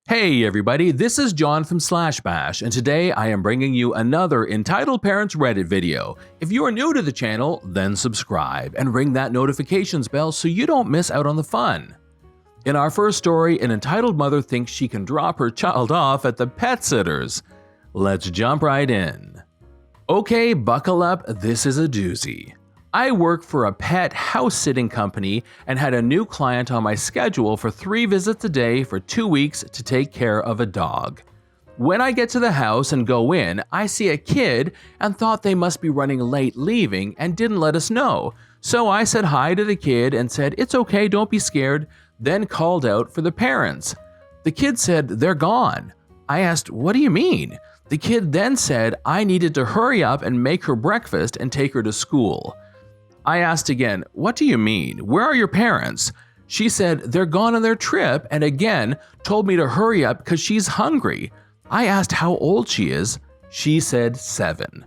Hey everybody, this is John from Bash, and today I am bringing you another Entitled Parents Reddit video. If you are new to the channel, then subscribe and ring that notifications bell so you don't miss out on the fun. In our first story, an entitled mother thinks she can drop her child off at the pet sitters. Let's jump right in. Okay, buckle up, this is a doozy. I work for a pet house-sitting company and had a new client on my schedule for 3 visits a day for 2 weeks to take care of a dog. When I get to the house and go in, I see a kid and thought they must be running late leaving and didn't let us know. So I said hi to the kid and said, "It's okay, don't be scared," then called out for the parents. The kid said, "They're gone." I asked, "What do you mean?" The kid then said I needed to hurry up and make her breakfast and take her to school. I asked again, "What do you mean? Where are your parents?" She said they're gone on their trip and again told me to hurry up because she's hungry. I asked how old she is. She said 7.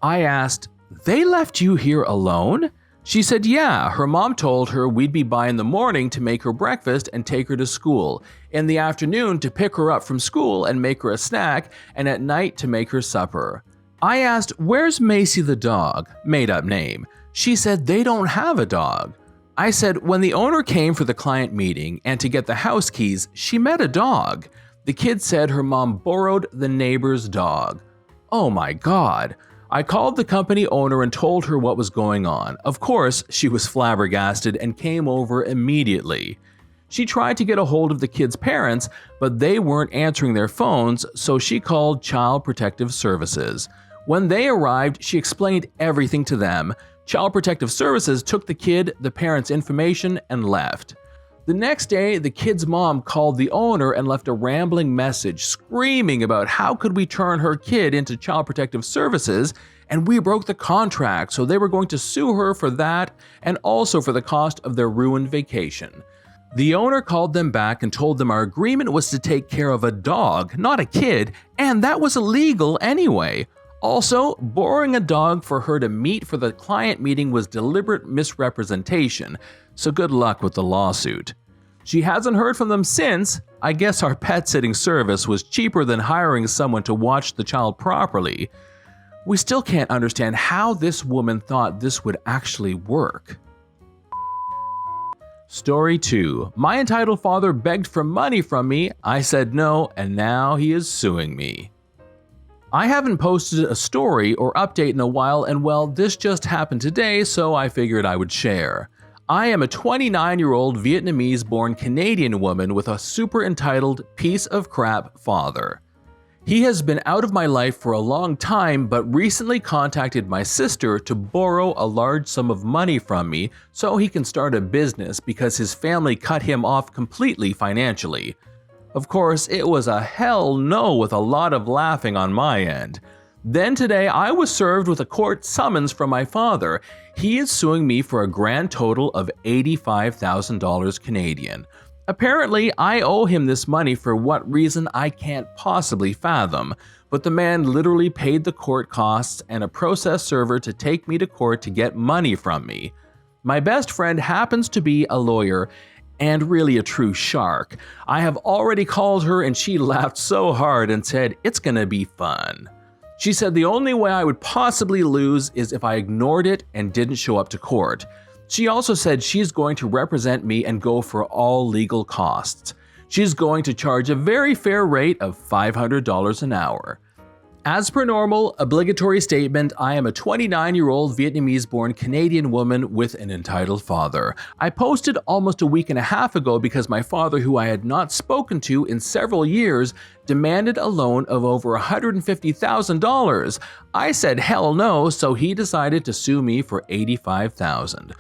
I asked, "They left you here alone?" She said, "Yeah, her mom told her we'd be by in the morning to make her breakfast and take her to school, in the afternoon to pick her up from school and make her a snack, and at night to make her supper." I asked, "Where's Macy the dog?" Made up name. She said they don't have a dog. I said when the owner came for the client meeting and to get the house keys, she met a dog. The kid said her mom borrowed the neighbor's dog. Oh my God. I called the company owner and told her what was going on. Of course, she was flabbergasted and came over immediately. She tried to get a hold of the kid's parents, but they weren't answering their phones, so she called Child Protective Services. When they arrived, she explained everything to them. Child Protective Services took the kid, the parents' information, and left. The next day, the kid's mom called the owner and left a rambling message screaming about how could we turn her kid into Child Protective Services and we broke the contract, so they were going to sue her for that and also for the cost of their ruined vacation. The owner called them back and told them our agreement was to take care of a dog, not a kid, and that was illegal anyway. Also, borrowing a dog for her to meet for the client meeting was deliberate misrepresentation, so good luck with the lawsuit. She hasn't heard from them since. I guess our pet sitting service was cheaper than hiring someone to watch the child properly. We still can't understand how this woman thought this would actually work. Story 2. My entitled father begged for money from me. I said no, and now he is suing me. I haven't posted a story or update in a while, and well, this just happened today, so I figured I would share. I am a 29-year-old Vietnamese-born Canadian woman with a super entitled piece of crap father. He has been out of my life for a long time, but recently contacted my sister to borrow a large sum of money from me so he can start a business because his family cut him off completely financially. Of course, it was a hell no with a lot of laughing on my end. Then today, I was served with a court summons from my father. He is suing me for a grand total of $85,000 Canadian. Apparently, I owe him this money for what reason I can't possibly fathom, but the man literally paid the court costs and a process server to take me to court to get money from me. My best friend happens to be a lawyer and really a true shark. I have already called her and she laughed so hard and said, "It's gonna be fun." She said the only way I would possibly lose is if I ignored it and didn't show up to court. She also said she's going to represent me and go for all legal costs. She's going to charge a very fair rate of $500 an hour. As per normal, obligatory statement, I am a 29-year-old Vietnamese-born Canadian woman with an entitled father. I posted almost a week and a half ago because my father, who I had not spoken to in several years, demanded a loan of over $150,000. I said hell no, so he decided to sue me for $85,000.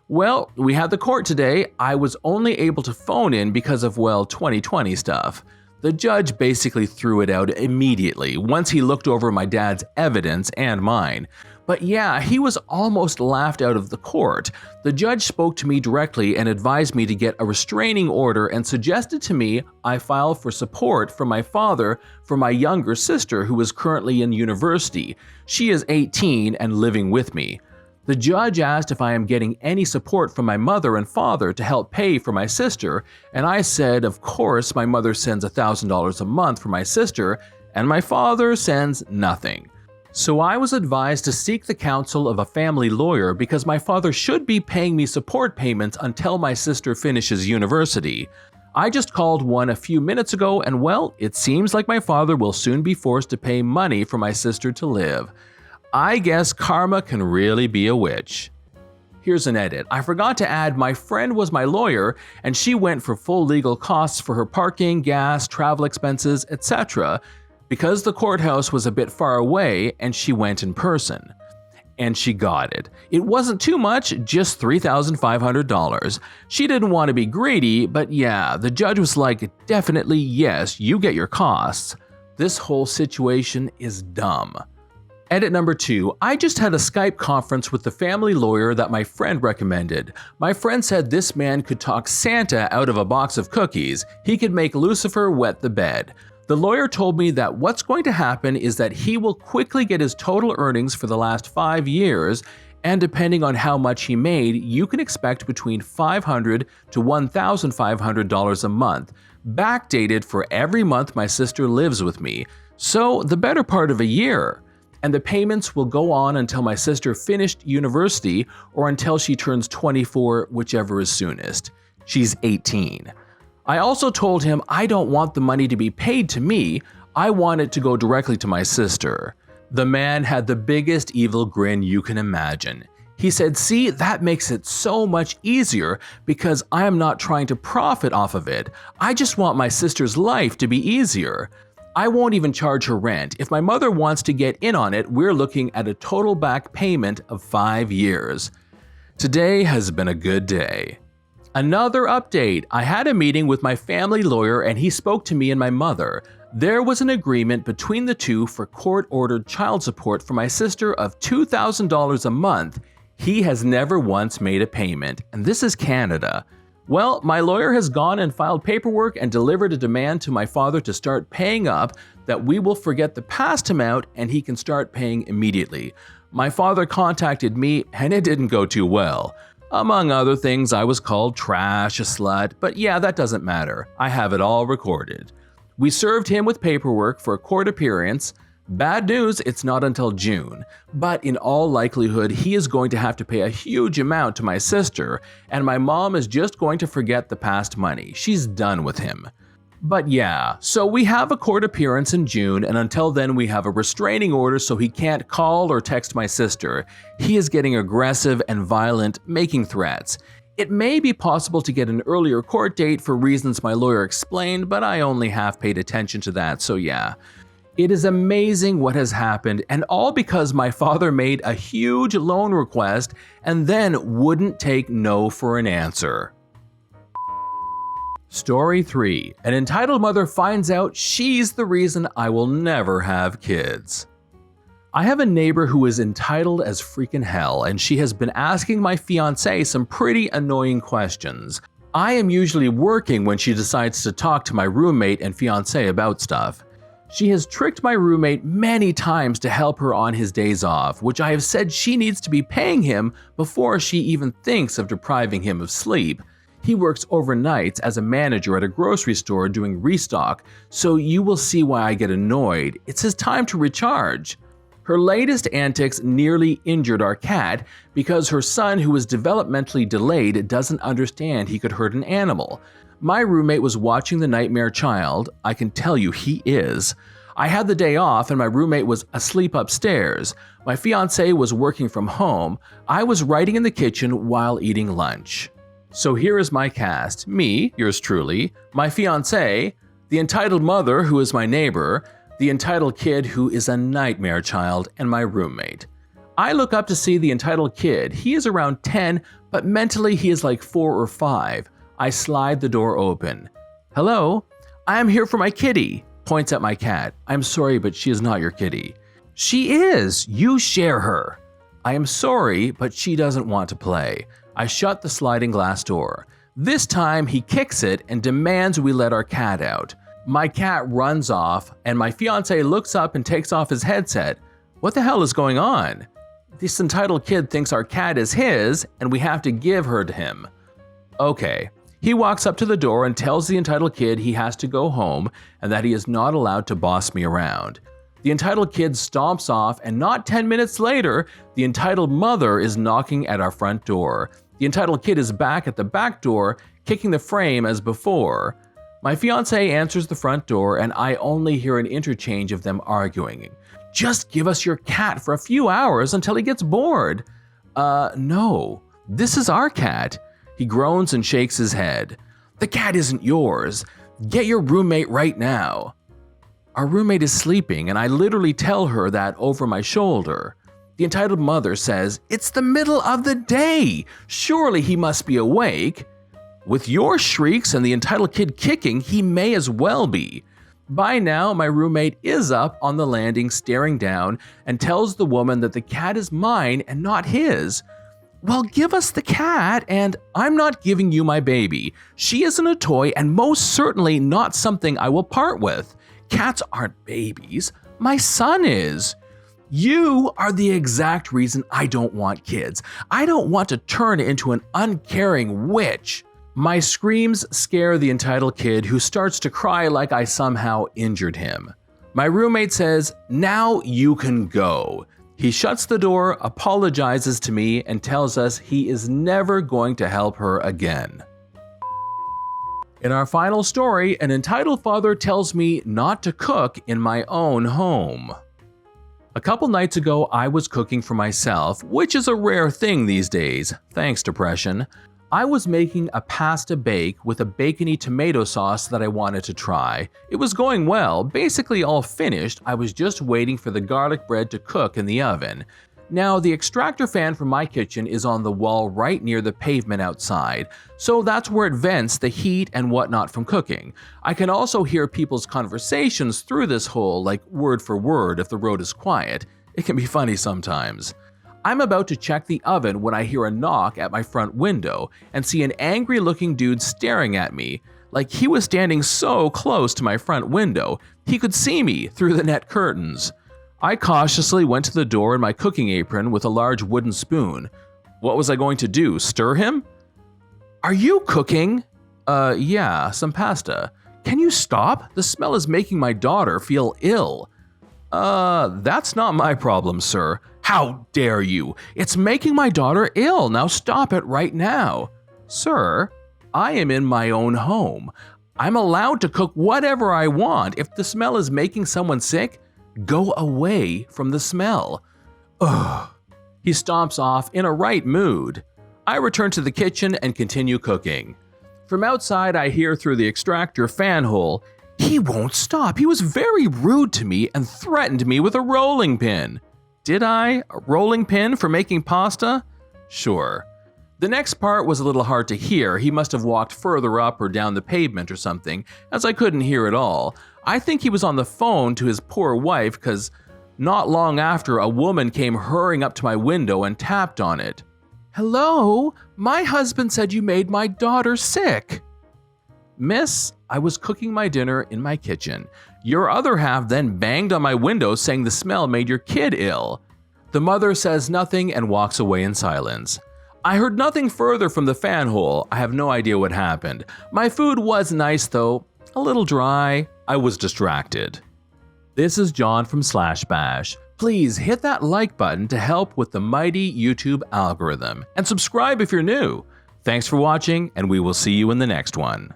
Well, we had the court today. I was only able to phone in because of, well, 2020 stuff. The judge basically threw it out immediately once he looked over my dad's evidence and mine. But yeah, he was almost laughed out of the court. The judge spoke to me directly and advised me to get a restraining order and suggested to me I file for support from my father for my younger sister who is currently in university. She is 18 and living with me. The judge asked if I am getting any support from my mother and father to help pay for my sister, and I said, of course, my mother sends $1,000 a month for my sister, and my father sends nothing. So I was advised to seek the counsel of a family lawyer because my father should be paying me support payments until my sister finishes university. I just called one a few minutes ago, and well, it seems like my father will soon be forced to pay money for my sister to live. I guess karma can really be a witch. Here's an edit. I forgot to add my friend was my lawyer and she went for full legal costs for her parking, gas, travel expenses, etc. because the courthouse was a bit far away and she went in person. And she got it. It wasn't too much, just $3,500. She didn't want to be greedy, but yeah, the judge was like, definitely yes, you get your costs. This whole situation is dumb. Edit number 2. I just had a Skype conference with the family lawyer that my friend recommended. My friend said this man could talk Santa out of a box of cookies. He could make Lucifer wet the bed. The lawyer told me that what's going to happen is that he will quickly get his total earnings for the last 5 years, and depending on how much he made, you can expect between $500 to $1,500 a month, backdated for every month my sister lives with me, so the better part of a year. And the payments will go on until my sister finished university or until she turns 24, whichever is soonest. She's 18. I also told him I don't want the money to be paid to me, I want it to go directly to my sister. The man had the biggest evil grin you can imagine. He said, see, that makes it so much easier because I am not trying to profit off of it. I just want my sister's life to be easier. I won't even charge her rent. If my mother wants to get in on it, we're looking at a total back payment of 5 years. Today has been a good day. Another update. I had a meeting with my family lawyer and he spoke to me and my mother. There was an agreement between the two for court-ordered child support for my sister of $2,000 a month. He has never once made a payment, and this is Canada. Well, my lawyer has gone and filed paperwork and delivered a demand to my father to start paying up, that we will forget the past amount and he can start paying immediately. My father contacted me and it didn't go too well. Among other things, I was called trash, a slut, but yeah, that doesn't matter. I have it all recorded. We served him with paperwork for a court appearance. Bad news, it's not until June, but in all likelihood, he is going to have to pay a huge amount to my sister, and my mom is just going to forget the past money. She's done with him. But yeah, so we have a court appearance in June, and until then we have a restraining order so he can't call or text my sister. He is getting aggressive and violent, making threats. It may be possible to get an earlier court date for reasons my lawyer explained, but I only half paid attention to that, so yeah. It is amazing what has happened, and all because my father made a huge loan request and then wouldn't take no for an answer. Story 3. An entitled mother finds out she's the reason I will never have kids. I have a neighbor who is entitled as freaking hell, and she has been asking my fiancé some pretty annoying questions. I am usually working when she decides to talk to my roommate and fiancé about stuff. She has tricked my roommate many times to help her on his days off, which I have said she needs to be paying him before she even thinks of depriving him of sleep. He works overnights as a manager at a grocery store doing restock, so you will see why I get annoyed. It's his time to recharge. Her latest antics nearly injured our cat because her son, who is developmentally delayed, doesn't understand he could hurt an animal. My roommate was watching The Nightmare Child. I can tell you he is. I had the day off and my roommate was asleep upstairs. My fiancé was working from home. I was writing in the kitchen while eating lunch. So here is my cast. Me, yours truly, my fiancé, the entitled mother who is my neighbor, the entitled kid who is a nightmare child, and my roommate. I look up to see the entitled kid. He is around 10, but mentally he is like 4 or 5. I slide the door open. Hello? I am here for my kitty. Points at my cat. I'm sorry, but she is not your kitty. She is. You share her. I am sorry, but she doesn't want to play. I shut the sliding glass door. This time he kicks it and demands we let our cat out. My cat runs off and my fiancé looks up and takes off his headset. What the hell is going on? This entitled kid thinks our cat is his and we have to give her to him. Okay. He walks up to the door and tells the entitled kid he has to go home and that he is not allowed to boss me around. The entitled kid stomps off, and not 10 minutes later, the entitled mother is knocking at our front door. The entitled kid is back at the back door, kicking the frame as before. My fiancé answers the front door and I only hear an interchange of them arguing. Just give us your cat for a few hours until he gets bored. No, this is our cat. He groans and shakes his head. The cat isn't yours. Get your roommate right now. Our roommate is sleeping and I literally tell her that over my shoulder. The entitled mother says, "It's the middle of the day. Surely he must be awake." With your shrieks and the entitled kid kicking, he may as well be. By now, my roommate is up on the landing staring down and tells the woman that the cat is mine and not his. Well, give us the cat, and I'm not giving you my baby. She isn't a toy and most certainly not something I will part with. Cats aren't babies. My son is. You are the exact reason I don't want kids. I don't want to turn into an uncaring witch. My screams scare the entitled kid, who starts to cry like I somehow injured him. My roommate says, "Now you can go." He shuts the door, apologizes to me, and tells us he is never going to help her again. In our final story, an entitled father tells me not to cook in my own home. A couple nights ago, I was cooking for myself, which is a rare thing these days, thanks depression. I was making a pasta bake with a bacony tomato sauce that I wanted to try. It was going well, basically all finished. I was just waiting for the garlic bread to cook in the oven. Now, the extractor fan from my kitchen is on the wall right near the pavement outside, so that's where it vents the heat and whatnot from cooking. I can also hear people's conversations through this hole, like word for word if the road is quiet. It can be funny sometimes. I'm about to check the oven when I hear a knock at my front window and see an angry-looking dude staring at me, like he was standing so close to my front window he could see me through the net curtains. I cautiously went to the door in my cooking apron with a large wooden spoon. What was I going to do, stir him? "Are you cooking?" Yeah, some pasta." "Can you stop? The smell is making my daughter feel ill." That's not my problem, sir." "How dare you? It's making my daughter ill. Now stop it right now." "Sir, I am in my own home. I'm allowed to cook whatever I want. If the smell is making someone sick, go away from the smell." Ugh. He stomps off in a right mood. I return to the kitchen and continue cooking. From outside, I hear through the extractor fan hole, "He won't stop. He was very rude to me and threatened me with a rolling pin." Did I? A rolling pin for making pasta? Sure. The next part was a little hard to hear. He must have walked further up or down the pavement or something, as I couldn't hear it all. I think he was on the phone to his poor wife, because not long after, a woman came hurrying up to my window and tapped on it. "Hello? My husband said you made my daughter sick." "Miss, I was cooking my dinner in my kitchen. Your other half then banged on my window saying the smell made your kid ill." The mother says nothing and walks away in silence. I heard nothing further from the fan hole. I have no idea what happened. My food was nice though, a little dry. I was distracted. This is John from /bash. Please hit that like button to help with the mighty YouTube algorithm, and subscribe if you're new. Thanks for watching, and we will see you in the next one.